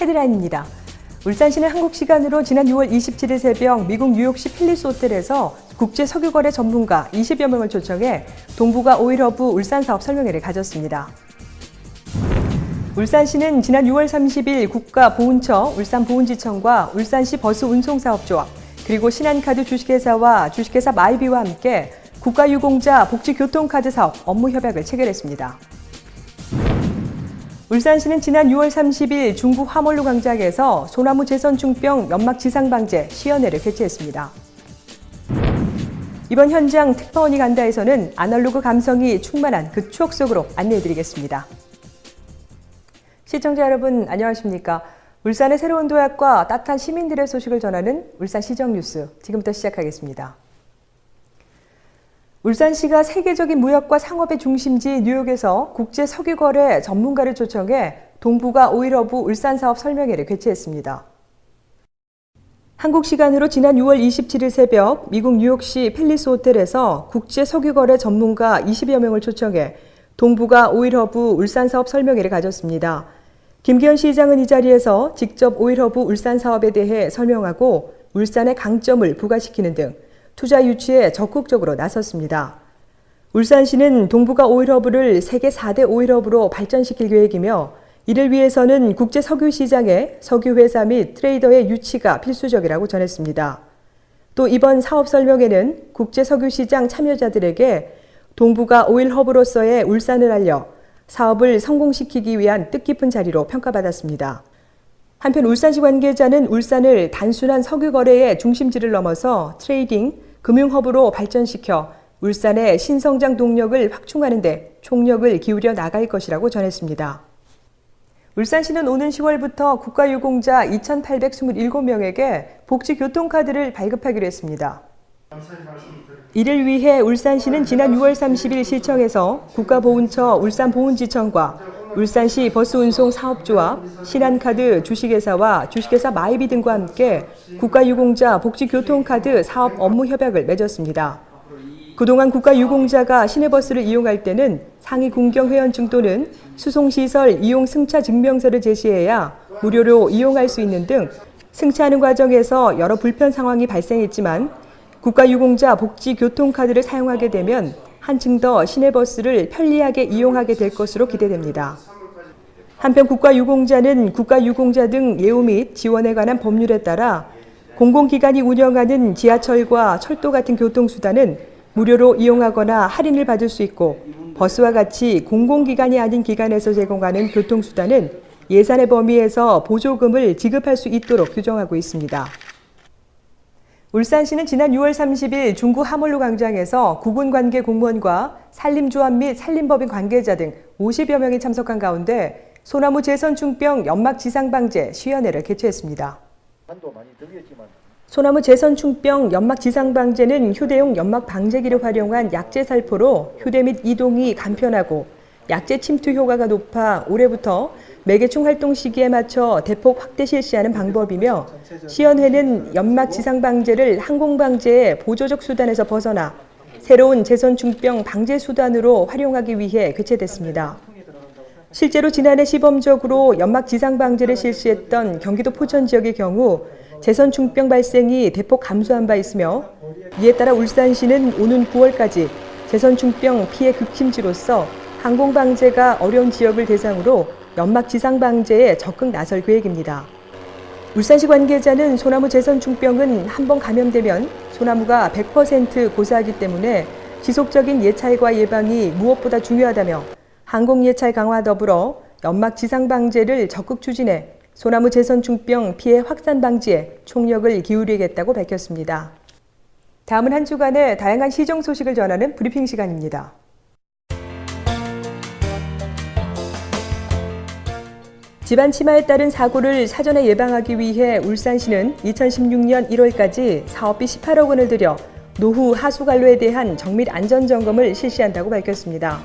헤드라인입니다. 울산시는 한국 시간으로 지난 6월 27일 새벽 미국 뉴욕시 필리스 호텔에서 국제 석유거래 전문가 20여 명을 초청해 동북아 오일허브 울산 사업 설명회를 가졌습니다. 울산시는 지난 6월 30일 국가보훈처, 울산보훈지청과 울산시 버스운송사업조합, 그리고 신한카드 주식회사와 주식회사 마이비와 함께 국가유공자 복지교통카드 사업 업무 협약을 체결했습니다. 울산시는 지난 6월 30일 중구 화mol루 광장에서 소나무 재선충병 연막 지상 방제 시연회를 개최했습니다. 이번 현장 특파원이 간다에서는 아날로그 감성이 충만한 그 추억 속으로 안내해드리겠습니다. 시청자 여러분 안녕하십니까? 울산의 새로운 도약과 따뜻한 시민들의 소식을 전하는 울산시정뉴스 지금부터 시작하겠습니다. 울산시가 세계적인 무역과 상업의 중심지 뉴욕에서 국제 석유거래 전문가를 초청해 동북아 오일허브 울산 사업 설명회를 개최했습니다. 한국 시간으로 지난 6월 27일 새벽 미국 뉴욕시 팰리스 호텔에서 국제 석유거래 전문가 20여 명을 초청해 동북아 오일허브 울산 사업 설명회를 가졌습니다. 김기현 시장은 이 자리에서 직접 오일허브 울산 사업에 대해 설명하고 울산의 강점을 부각시키는 등 투자 유치에 적극적으로 나섰습니다. 울산시는 동북아 오일허브를 세계 4대 오일허브로 발전시킬 계획이며 이를 위해서는 국제 석유 시장에 석유회사 및 트레이더의 유치가 필수적이라고 전했습니다. 또 이번 사업 설명회는 국제 석유 시장 참여자들에게 동북아 오일허브로서의 울산을 알려 사업을 성공시키기 위한 뜻깊은 자리로 평가받았습니다. 한편 울산시 관계자는 울산을 단순한 석유 거래의 중심지를 넘어서 트레이딩, 금융허브로 발전시켜 울산의 신성장 동력을 확충하는 데 총력을 기울여 나갈 것이라고 전했습니다. 울산시는 오는 10월부터 국가유공자 2,827명에게 복지교통카드를 발급하기로 했습니다. 이를 위해 울산시는 지난 6월 30일 시청에서 국가보훈처 울산보훈지청과 울산시 버스운송사업조합, 신한카드 주식회사와 주식회사 마이비 등과 함께 국가유공자 복지교통카드 사업 업무 협약을 맺었습니다. 그동안 국가유공자가 시내버스를 이용할 때는 상위 군경회원증 또는 수송시설 이용 승차 증명서를 제시해야 무료로 이용할 수 있는 등 승차하는 과정에서 여러 불편 상황이 발생했지만 국가유공자 복지교통카드를 사용하게 되면 한층 더 시내버스를 편리하게 이용하게 될 것으로 기대됩니다. 한편 국가유공자는 국가유공자 등 예우 및 지원에 관한 법률에 따라 공공기관이 운영하는 지하철과 철도 같은 교통수단은 무료로 이용하거나 할인을 받을 수 있고 버스와 같이 공공기관이 아닌 기관에서 제공하는 교통수단은 예산의 범위에서 보조금을 지급할 수 있도록 규정하고 있습니다. 울산시는 지난 6월 30일 중구 화mol루 광장에서 구군관계 공무원과 산림조합 및 산림법인 관계자 등 50여 명이 참석한 가운데 소나무 재선충병 연막 지상 방제 시연회를 개최했습니다. 소나무 재선충병 연막 지상 방제는 휴대용 연막 방제기를 활용한 약재 살포로 휴대 및 이동이 간편하고 약재 침투 효과가 높아 올해부터 매개충 활동 시기에 맞춰 대폭 확대 실시하는 방법이며 시연회는 연막 지상 방제를 항공 방제의 보조적 수단에서 벗어나 새로운 재선충병 방제 수단으로 활용하기 위해 개최됐습니다. 실제로 지난해 시범적으로 연막 지상 방제를 실시했던 경기도 포천 지역의 경우 재선충병 발생이 대폭 감소한 바 있으며 이에 따라 울산시는 오는 9월까지 재선충병 피해 극심지로서 항공 방제가 어려운 지역을 대상으로 연막 지상 방제에 적극 나설 계획입니다. 울산시 관계자는 소나무 재선충병은 한번 감염되면 소나무가 100% 고사하기 때문에 지속적인 예찰과 예방이 무엇보다 중요하다며 항공 예찰 강화 더불어 연막 지상 방제를 적극 추진해 소나무 재선충병 피해 확산 방지에 총력을 기울이겠다고 밝혔습니다. 다음은 한 주간의 다양한 시정 소식을 전하는 브리핑 시간입니다. 집안 치마에 따른 사고를 사전에 예방하기 위해 울산시는 2016년 1월까지 사업비 18억 원을 들여 노후 하수관로에 대한 정밀 안전점검을 실시한다고 밝혔습니다.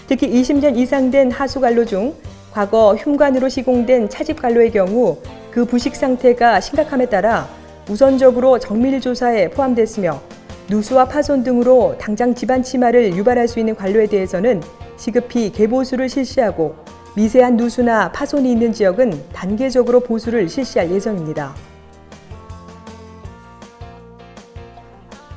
특히 20년 이상 된 하수관로 중 과거 흉관으로 시공된 차집관로의 경우 그 부식 상태가 심각함에 따라 우선적으로 정밀 조사에 포함됐으며 누수와 파손 등으로 당장 집안 치마를 유발할 수 있는 관로에 대해서는 시급히 개보수를 실시하고 미세한 누수나 파손이 있는 지역은 단계적으로 보수를 실시할 예정입니다.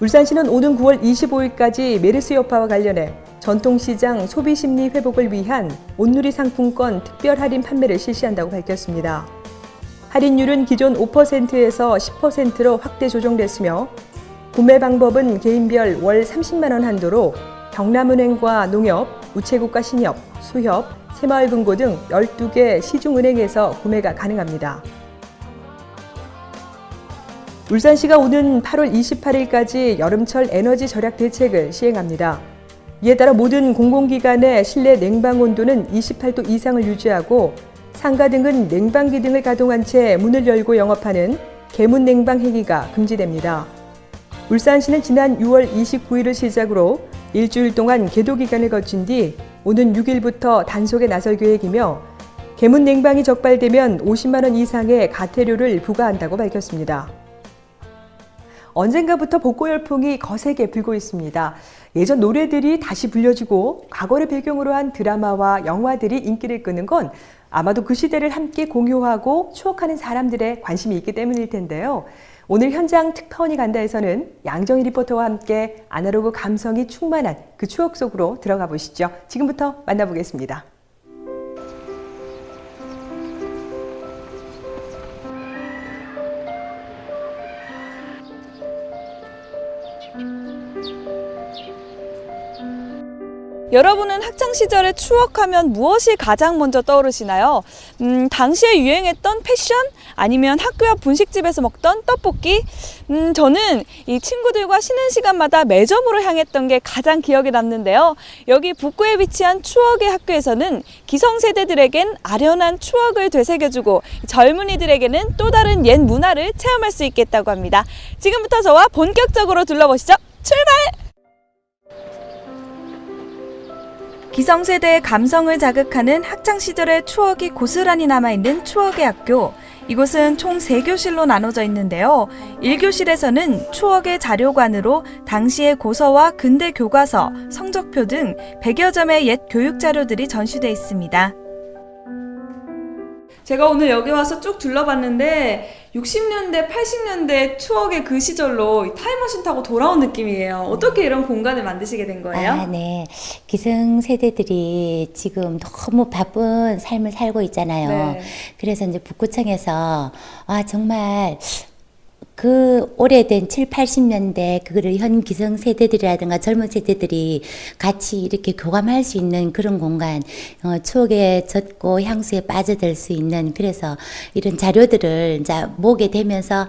울산시는 오는 9월 25일까지 메르스 여파와 관련해 전통시장 소비심리 회복을 위한 온누리 상품권 특별 할인 판매를 실시한다고 밝혔습니다. 할인율은 기존 5%에서 10%로 확대 조정됐으며 구매 방법은 개인별 월 30만 원 한도로 경남은행과 농협, 우체국과 신협, 수협, 새마을금고 등 12개 시중은행에서 구매가 가능합니다. 울산시가 오는 8월 28일까지 여름철 에너지 절약 대책을 시행합니다. 이에 따라 모든 공공기관의 실내 냉방 온도는 28도 이상을 유지하고 상가 등은 냉방기 등을 가동한 채 문을 열고 영업하는 개문 냉방 행위가 금지됩니다. 울산시는 지난 6월 29일을 시작으로 일주일 동안 계도 기간을 거친 뒤 오는 6일부터 단속에 나설 계획이며 개문 냉방이 적발되면 50만 원 이상의 과태료를 부과한다고 밝혔습니다. 언젠가부터 복고 열풍이 거세게 불고 있습니다. 예전 노래들이 다시 불려지고 과거를 배경으로 한 드라마와 영화들이 인기를 끄는 건 아마도 그 시대를 함께 공유하고 추억하는 사람들의 관심이 있기 때문일 텐데요. 오늘 현장 특파원이 간다에서는 양정희 리포터와 함께 아날로그 감성이 충만한 그 추억 속으로 들어가 보시죠. 지금부터 만나보겠습니다. 여러분은 학창시절에 추억하면 무엇이 가장 먼저 떠오르시나요? 당시에 유행했던 패션? 아니면 학교 앞 분식집에서 먹던 떡볶이? 저는 이 친구들과 쉬는 시간마다 매점으로 향했던 게 가장 기억에 남는데요. 여기 북구에 위치한 추억의 학교에서는 기성세대들에겐 아련한 추억을 되새겨주고 젊은이들에게는 또 다른 옛 문화를 체험할 수 있겠다고 합니다. 지금부터 저와 본격적으로 둘러보시죠. 출발! 기성세대의 감성을 자극하는 학창시절의 추억이 고스란히 남아있는 추억의 학교. 이곳은 총 3교실로 나눠져 있는데요. 1교실에서는 추억의 자료관으로 당시의 고서와 근대 교과서, 성적표 등 100여 점의 옛 교육 자료들이 전시되어 있습니다. 제가 오늘 여기 와서 쭉 둘러봤는데 60년대, 80년대 추억의 그 시절로 타임머신 타고 돌아온 느낌이에요. 어떻게 이런 공간을 만드시게 된 거예요? 네. 기성세대들이 지금 너무 바쁜 삶을 살고 있잖아요. 네. 그래서 이제 북구청에서 정말 그 오래된 7, 80년대 그거를 현 기성세대들이라든가 젊은 세대들이 같이 이렇게 교감할 수 있는 그런 공간, 추억에 젖고 향수에 빠져들 수 있는, 그래서 이런 자료들을 이제 모게 되면서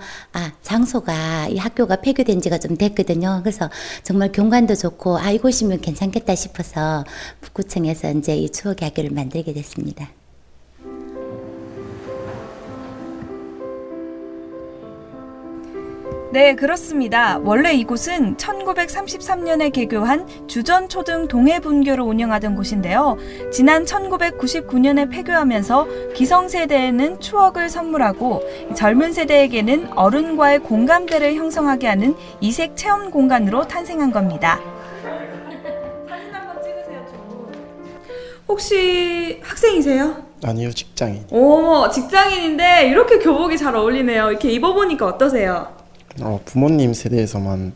장소가, 이 학교가 폐교된 지가 좀 됐거든요. 그래서 정말 경관도 좋고 이곳이면 괜찮겠다 싶어서 북구청에서 이제 이 추억의 학교를 만들게 됐습니다. 네, 그렇습니다. 원래 이곳은 1933년에 개교한 주전초등 동해분교를 운영하던 곳인데요. 지난 1999년에 폐교하면서 기성세대에는 추억을 선물하고 젊은 세대에게는 어른과의 공감대를 형성하게 하는 이색 체험 공간으로 탄생한 겁니다. 사진 한번 찍으세요, 좀. 혹시 학생이세요? 아니요, 직장인. 오, 직장인인데 이렇게 교복이 잘 어울리네요. 이렇게 입어보니까 어떠세요? 부모님 세대에서만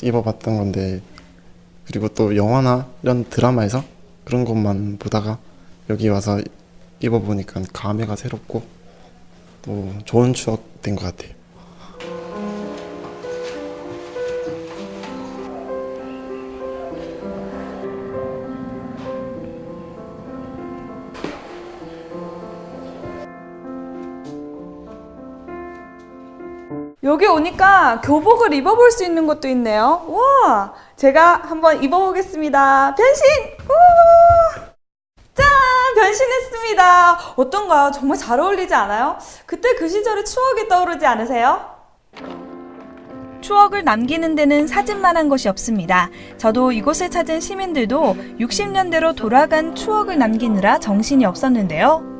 입어봤던 건데, 그리고 또 영화나 이런 드라마에서 그런 것만 보다가 여기 와서 입어보니까 감회가 새롭고 또 좋은 추억 된 것 같아요. 여기 오니까 교복을 입어볼 수 있는 것도 있네요. 와, 제가 한번 입어보겠습니다. 변신! 우! 짠! 변신했습니다. 어떤가요? 정말 잘 어울리지 않아요? 그때 그 시절의 추억이 떠오르지 않으세요? 추억을 남기는 데는 사진만 한 것이 없습니다. 저도 이곳을 찾은 시민들도 60년대로 돌아간 추억을 남기느라 정신이 없었는데요.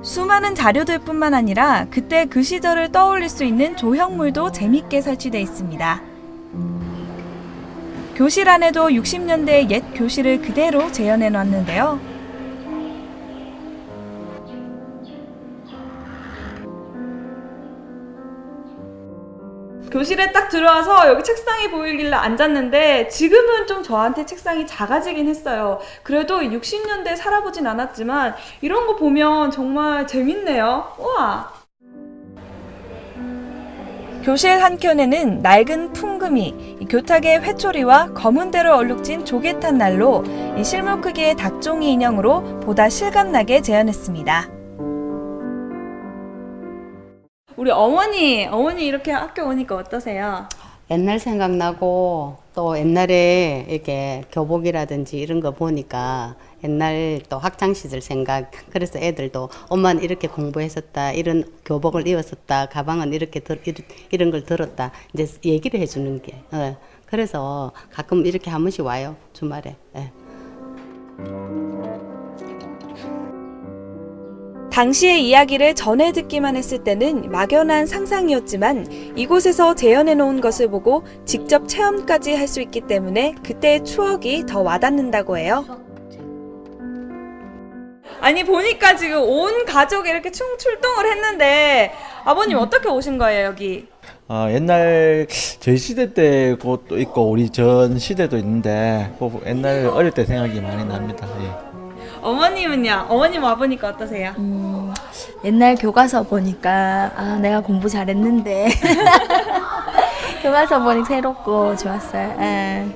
수많은 자료들 뿐만 아니라 그때 그 시절을 떠올릴 수 있는 조형물도 재밌게 설치되어 있습니다. 교실 안에도 60년대의 옛 교실을 그대로 재현해 놨는데요. 교실에 딱 들어와서 여기 책상이 보이길래 앉았는데 지금은 좀 저한테 책상이 작아지긴 했어요. 그래도 60년대에 살아보진 않았지만 이런 거 보면 정말 재밌네요. 우와! 교실 한켠에는 낡은 풍금이, 이 교탁의 회초리와 검은대로 얼룩진 조개탄 난로, 이 실물 크기의 닭종이 인형으로 보다 실감나게 재현했습니다. 우리 어머니 이렇게 학교 오니까 어떠세요? 옛날 생각나고 또 옛날에 이렇게 교복이라든지 이런 거 보니까 옛날 또 학창 시절 생각. 그래서 애들도 엄마는 이렇게 공부했었다, 이런 교복을 입었었다, 가방은 이런 걸 들었다, 이제 얘기를 해주는 게. 그래서 가끔 이렇게 한 번씩 와요, 주말에. 예. 당시의 이야기를 전해 듣기만 했을 때는 막연한 상상이었지만 이곳에서 재현해 놓은 것을 보고 직접 체험까지 할 수 있기 때문에 그때의 추억이 더 와닿는다고 해요. 아니 보니까 지금 온 가족이 이렇게 출동을 했는데 아버님 어떻게 오신 거예요 여기? 옛날 저희 시대 때 것도 있고 우리 전 시대도 있는데 옛날 어릴 때 생각이 많이 납니다. 예. 어머님은요? 어머님 와보니까 어떠세요? 옛날 교과서 보니까 내가 공부 잘했는데 교과서 보니 새롭고 좋았어요. 예.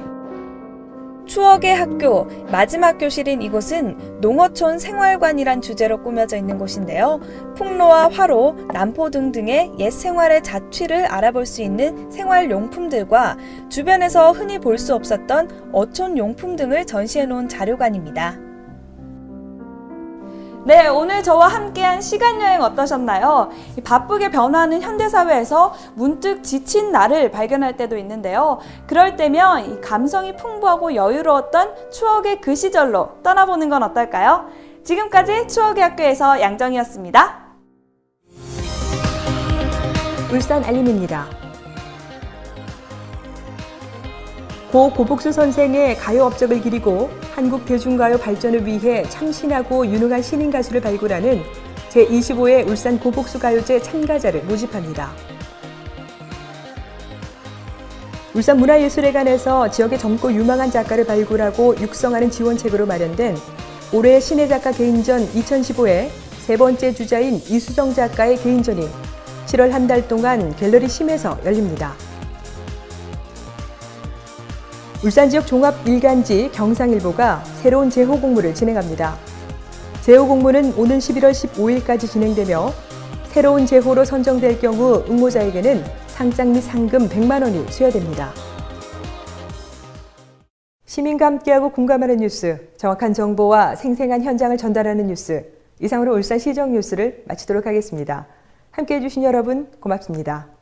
추억의 학교, 마지막 교실인 이곳은 농어촌 생활관이란 주제로 꾸며져 있는 곳인데요. 풍로와 화로, 남포 등등의 옛 생활의 자취를 알아볼 수 있는 생활용품들과 주변에서 흔히 볼 수 없었던 어촌 용품 등을 전시해 놓은 자료관입니다. 네, 오늘 저와 함께한 시간여행 어떠셨나요? 바쁘게 변화하는 현대사회에서 문득 지친 나를 발견할 때도 있는데요. 그럴 때면 이 감성이 풍부하고 여유로웠던 추억의 그 시절로 떠나보는 건 어떨까요? 지금까지 추억의 학교에서 양정이었습니다. 울산 알림입니다. 고 고복수 선생의 가요 업적을 기리고 한국 대중가요 발전을 위해 참신하고 유능한 신인 가수를 발굴하는 제25회 울산 고복수 가요제 참가자를 모집합니다. 울산 문화예술회관에서 지역의 젊고 유망한 작가를 발굴하고 육성하는 지원책으로 마련된 올해 신예 작가 개인전 2015의 세 번째 주자인 이수정 작가의 개인전이 7월 한 달 동안 갤러리 심에서 열립니다. 울산 지역 종합 일간지 경상일보가 새로운 제호 공모를 진행합니다. 제호 공모는 오는 11월 15일까지 진행되며 새로운 제호로 선정될 경우 응모자에게는 상장 및 상금 100만 원이 수여됩니다. 시민과 함께하고 공감하는 뉴스, 정확한 정보와 생생한 현장을 전달하는 뉴스, 이상으로 울산 시정 뉴스를 마치도록 하겠습니다. 함께해 주신 여러분 고맙습니다.